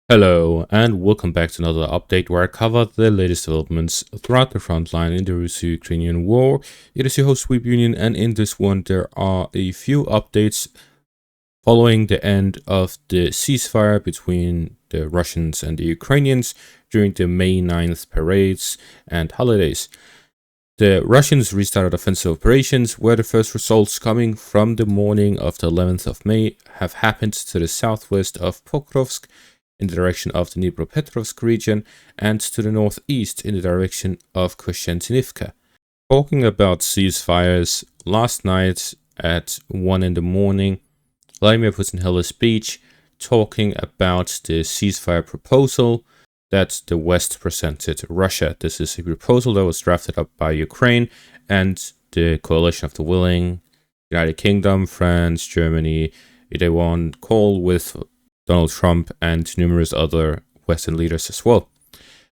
Hello, and welcome back to another update where I cover the latest developments throughout the front line in the Russo-Ukrainian war. It is your host, Sweep Union, and in this one, there are a few updates following the end of the ceasefire between the Russians and the Ukrainians during the May 9th parades and holidays. The Russians restarted offensive operations, where the first results coming from the morning of the 11th of May have happened to the southwest of Pokrovsk, in the direction of the Dnipropetrovsk region, and to the northeast in the direction of Koshchentinivka. Talking about ceasefires, last night at 1 in the morning, Vladimir Putin held a speech talking about the ceasefire proposal that the West presented Russia. This is a proposal that was drafted up by Ukraine and the coalition of the willing, United Kingdom, France, Germany. They were on call with Donald Trump and numerous other Western leaders as well.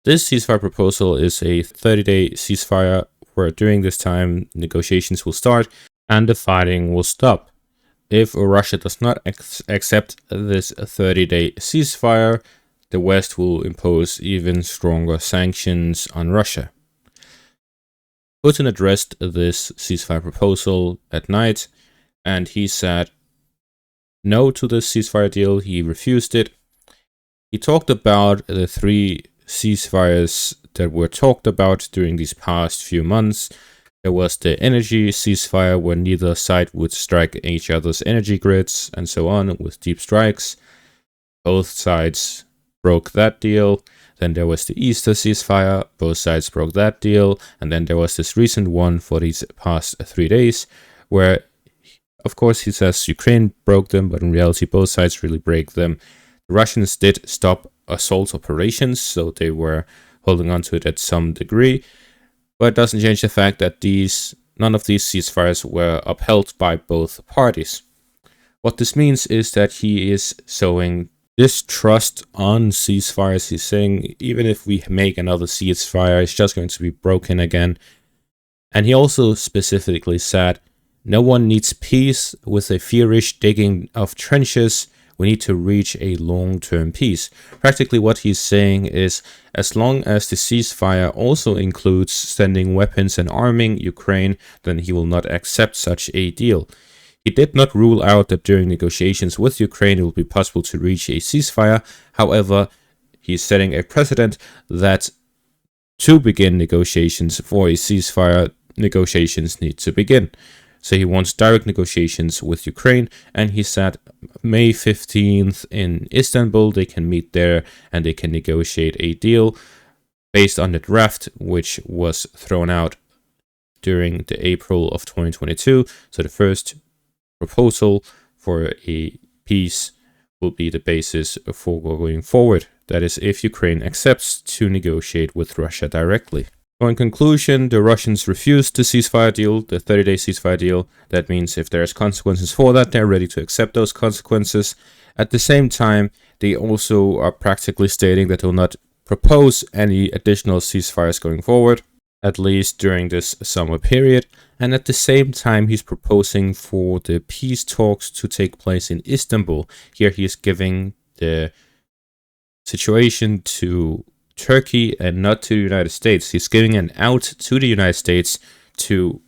This ceasefire proposal is a 30-day ceasefire where during this time negotiations will start and the fighting will stop. If Russia does not accept this 30-day ceasefire, the West will impose even stronger sanctions on Russia. Putin addressed this ceasefire proposal at night, and he said no to the ceasefire deal. He refused it. He talked about the three ceasefires that were talked about during these past few months. There was the energy ceasefire, where neither side would strike each other's energy grids and so on with deep strikes. Both sides broke that deal. Then there was the Easter ceasefire. Both sides broke that deal. And then there was this recent one for these past 3 days, where of course, he says Ukraine broke them, but in reality, both sides really break them. The Russians did stop assault operations, so they were holding on to it at some degree. But it doesn't change the fact that none of these ceasefires were upheld by both parties. What this means is that he is sowing distrust on ceasefires. He's saying, even if we make another ceasefire, it's just going to be broken again. And he also specifically said, no one needs peace with a feverish digging of trenches. We need to reach a long-term peace. Practically what he's saying is, as long as the ceasefire also includes sending weapons and arming Ukraine, then he will not accept such a deal. He did not rule out that during negotiations with Ukraine it will be possible to reach a ceasefire. However, he's setting a precedent that to begin negotiations for a ceasefire, negotiations need to begin. So he wants direct negotiations with Ukraine, and he said May 15th in Istanbul, they can meet there and they can negotiate a deal based on the draft, which was thrown out during the April of 2022. So the first proposal for a peace will be the basis for going forward. That is, if Ukraine accepts to negotiate with Russia directly. So in conclusion, the Russians refused the ceasefire deal, the 30-day ceasefire deal. That means if there's consequences for that, they're ready to accept those consequences. At the same time, they also are practically stating that they will not propose any additional ceasefires going forward, at least during this summer period. And at the same time, he's proposing for the peace talks to take place in Istanbul. Here he is giving the situation to Turkey and not to the United States. He's giving an out to the United States to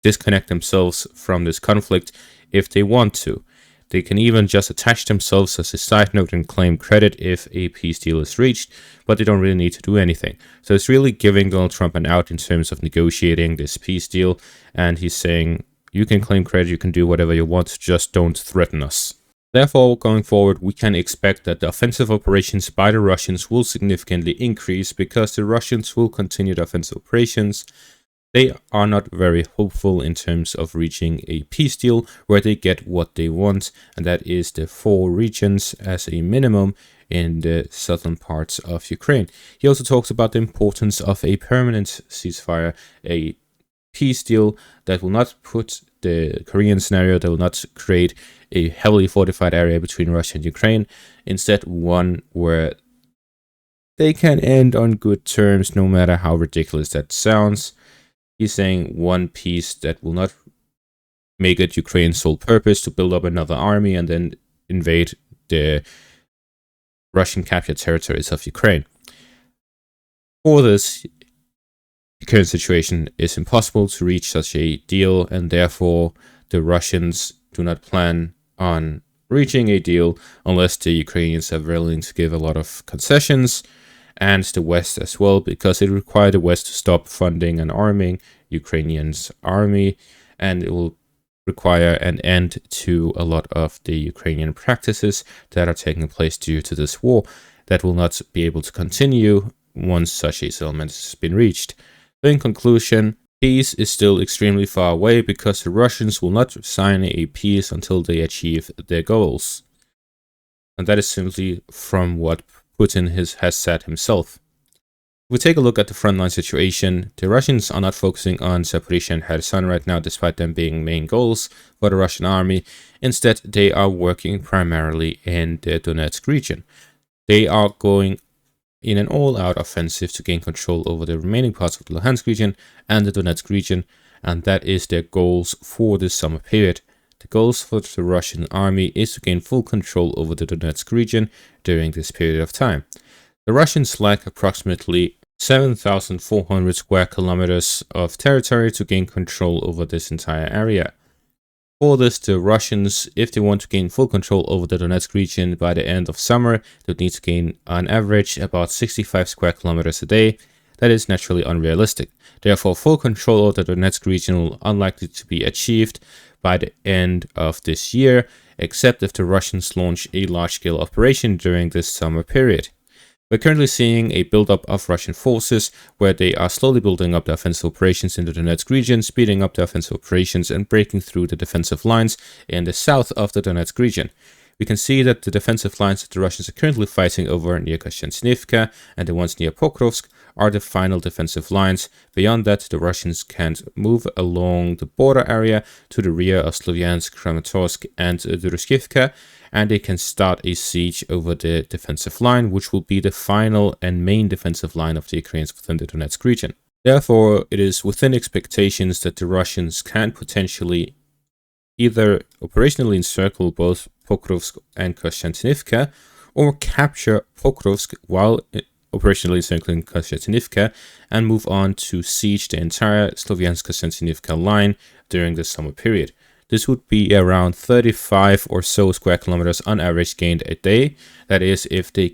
disconnect themselves from this conflict if they want to. They can even just attach themselves as a side note and claim credit if a peace deal is reached, but they don't really need to do anything. So it's really giving Donald Trump an out in terms of negotiating this peace deal, and he's saying, you can claim credit, you can do whatever you want, just don't threaten us. Therefore, going forward, we can expect that the offensive operations by the Russians will significantly increase because the Russians will continue the offensive operations. They are not very hopeful in terms of reaching a peace deal where they get what they want, and that is the 4 regions as a minimum in the southern parts of Ukraine. He also talks about the importance of a permanent ceasefire, a peace deal that will not put the Korean scenario, that will not create a heavily fortified area between Russia and Ukraine. Instead, one where they can end on good terms, no matter how ridiculous that sounds. He's saying one peace that will not make it Ukraine's sole purpose to build up another army and then invade the Russian captured territories of Ukraine. For this, the current situation is impossible to reach such a deal, and therefore the Russians do not plan on reaching a deal unless the Ukrainians are willing to give a lot of concessions, and the West as well, because it required the West to stop funding and arming Ukrainians' army, and it will require an end to a lot of the Ukrainian practices that are taking place due to this war that will not be able to continue once such a settlement has been reached. In conclusion, peace is still extremely far away because the Russians will not sign a peace until they achieve their goals. And that is simply from what Putin has said himself. If we take a look at the frontline situation, the Russians are not focusing on Zaporizhzhia and Kherson right now, despite them being main goals for the Russian army. Instead, they are working primarily in the Donetsk region. They are going in an all-out offensive to gain control over the remaining parts of the Luhansk region and the Donetsk region, and that is their goals for this summer period. The goals for the Russian army is to gain full control over the Donetsk region during this period of time. The Russians lack approximately 7,400 square kilometers of territory to gain control over this entire area. For this, the Russians, if they want to gain full control over the Donetsk region by the end of summer, they would need to gain on average about 65 square kilometers a day. That is naturally unrealistic. Therefore, full control of the Donetsk region will unlikely to be achieved by the end of this year, except if the Russians launch a large-scale operation during this summer period. We're currently seeing a buildup of Russian forces where they are slowly building up the offensive operations in the Donetsk region, speeding up the offensive operations and breaking through the defensive lines in the south of the Donetsk region. We can see that the defensive lines that the Russians are currently fighting over near Kościantynivka and the ones near Pokrovsk are the final defensive lines. Beyond that, the Russians can move along the border area to the rear of Sloviansk, Kramatorsk and Druskivka, and they can start a siege over the defensive line, which will be the final and main defensive line of the Ukrainians within the Donetsk region. Therefore, it is within expectations that the Russians can potentially either operationally encircle both Pokrovsk and Kościantynivka, or capture Pokrovsk while operationally encircling Kościantynivka and move on to siege the entire Sloviansk-Kościantynivka line during the summer period. This would be around 35 or so square kilometers on average gained a day. That is, if they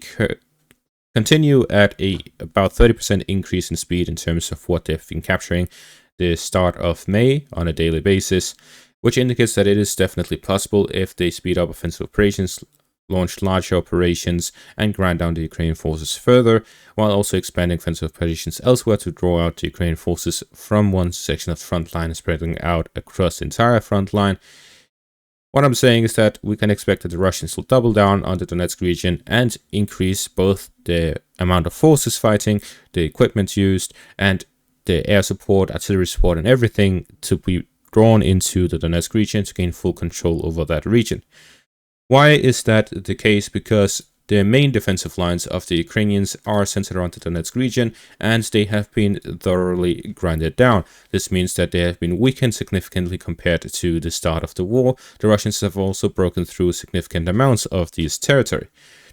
continue at about 30% increase in speed in terms of what they've been capturing the start of May on a daily basis, which indicates that it is definitely possible if they speed up offensive operations, launch larger operations, and grind down the Ukrainian forces further, while also expanding offensive operations elsewhere to draw out the Ukrainian forces from one section of the front line and spreading out across the entire front line. What I'm saying is that we can expect that the Russians will double down on the Donetsk region and increase both the amount of forces fighting, the equipment used, and the air support, artillery support, and everything to be drawn into the Donetsk region to gain full control over that region. Why is that the case? Because the main defensive lines of the Ukrainians are centered around the Donetsk region, and they have been thoroughly grinded down. This means that they have been weakened significantly compared to the start of the war. The Russians have also broken through significant amounts of this territory.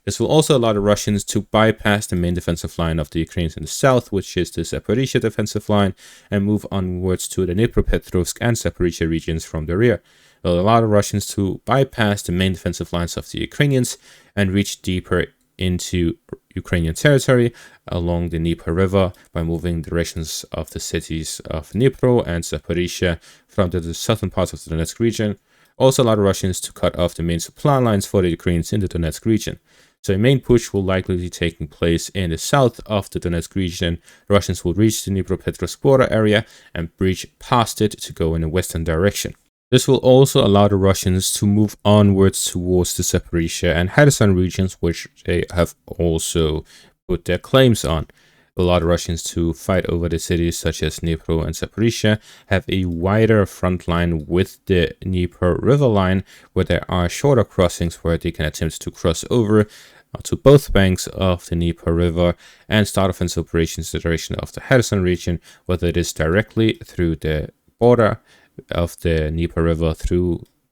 This will also allow the Russians to bypass the main defensive line of the Ukrainians in the south, which is the Zaporizhzhia defensive line, and move onwards to the Dnipropetrovsk and Zaporizhzhia regions from the rear. It will allow the Russians to bypass the main defensive lines of the Ukrainians and reach deeper into Ukrainian territory along the Dnieper River by moving the directions of the cities of Dnipro and Zaporizhzhia from the southern parts of the Donetsk region. Also allow the Russians to cut off the main supply lines for the Ukrainians in the Donetsk region. So a main push will likely be taking place in the south of the Donetsk region. The Russians will reach the Dnipropetrovsk border area and breach past it to go in the western direction. This will also allow the Russians to move onwards towards the Zaporizhzhia and Kherson regions, which they have also put their claims on. Allow the Russians to fight over the cities such as Dnipro and Zaporizhzhia, have a wider front line with the Dnieper River line, where there are shorter crossings where they can attempt to cross over to both banks of the Dnieper River and start offensive operations in the direction of the Kherson region, whether it is directly through the border of the Dnieper River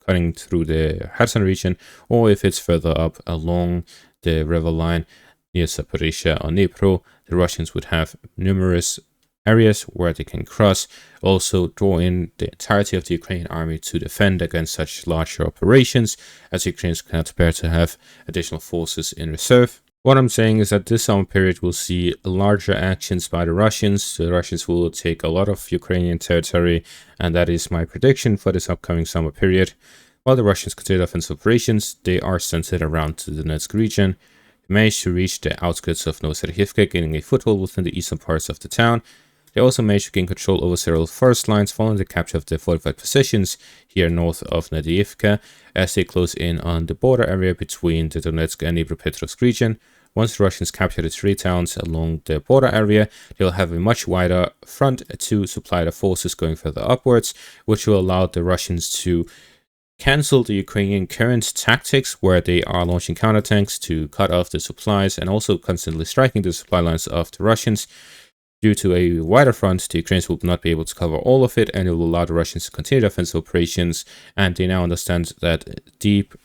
cutting through the Kherson region, or if it's further up along the river line near Zaporizhzhia or Dnipro, the Russians would have numerous areas where they can cross, also draw in the entirety of the Ukrainian army to defend against such larger operations, as Ukrainians cannot bear to have additional forces in reserve. What I'm saying is that this summer period will see larger actions by the Russians. The Russians will take a lot of Ukrainian territory, and that is my prediction for this upcoming summer period. While the Russians continue offensive operations, they are centered around the Donetsk region. They managed to reach the outskirts of Novoserhivka, gaining a foothold within the eastern parts of the town. They also managed to gain control over several forest lines following the capture of their fortified positions here north of Nadiivka, as they close in on the border area between the Donetsk and Dnipropetrovsk region. Once the Russians capture the 3 towns along the border area, they'll have a much wider front to supply the forces going further upwards, which will allow the Russians to cancel the Ukrainian current tactics where they are launching countertanks to cut off the supplies and also constantly striking the supply lines of the Russians. Due to a wider front, the Ukrainians will not be able to cover all of it, and it will allow the Russians to continue offensive operations, and they now understand that deep,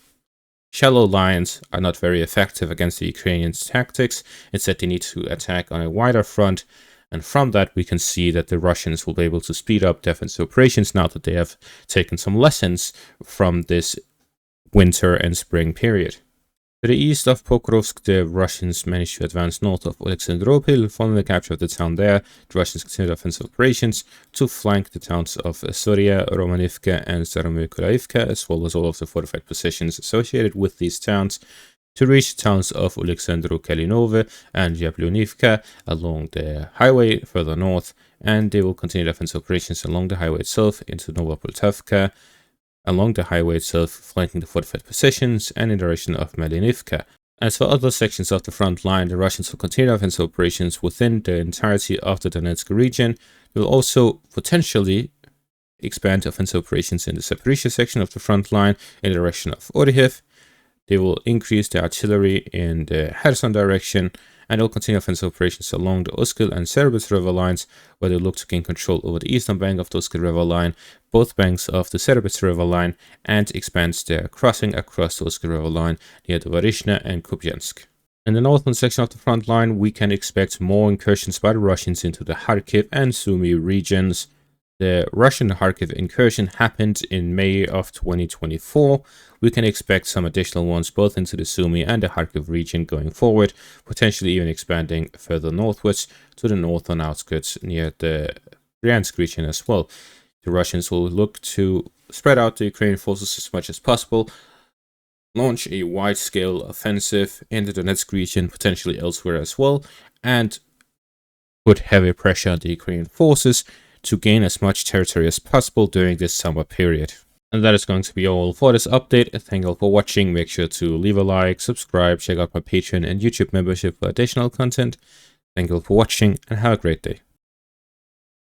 shallow lines are not very effective against the Ukrainian tactics. Instead, they need to attack on a wider front, and from that we can see that the Russians will be able to speed up defensive operations now that they have taken some lessons from this winter and spring period. To the east of Pokrovsk, the Russians managed to advance north of Alexandropol. Following the capture of the town there, the Russians continued offensive operations to flank the towns of Soria, Romanivka, and Staromykolaivka, as well as all of the fortified positions associated with these towns, to reach the towns of Alexandru Kalinove and Yablonivka along the highway further north, and they will continue offensive operations along the highway itself into Novopoltavka, along the highway itself, flanking the fortified positions, and in the direction of Malinivka. As for other sections of the front line, the Russians will continue offensive operations within the entirety of the Donetsk region. They will also potentially expand offensive operations in the Zaporizhzhia section of the front line in the direction of Orikhiv. They will increase the artillery in the Kherson direction, and they'll continue offensive operations along the Uskil and Serbets river lines, where they look to gain control over the eastern bank of the Uskil river line, both banks of the Serbets river line, and expands their crossing across the Uskil river line near the Varishna and Kupiansk. In the northern section of the front line, we can expect more incursions by the Russians into the Kharkiv and Sumy regions. The Russian Kharkiv incursion happened in May of 2024. We can expect some additional ones both into the Sumy and the Kharkiv region going forward, potentially even expanding further northwards to the northern outskirts near the Bryansk region as well. The Russians will look to spread out the Ukrainian forces as much as possible, launch a wide-scale offensive in the Donetsk region, potentially elsewhere as well, and put heavy pressure on the Ukrainian forces to gain as much territory as possible during this summer period. And that is going to be all for this update. Thank you all for watching. Make sure to leave a like, subscribe, check out my Patreon and YouTube membership for additional content. Thank you all for watching, and have a great day.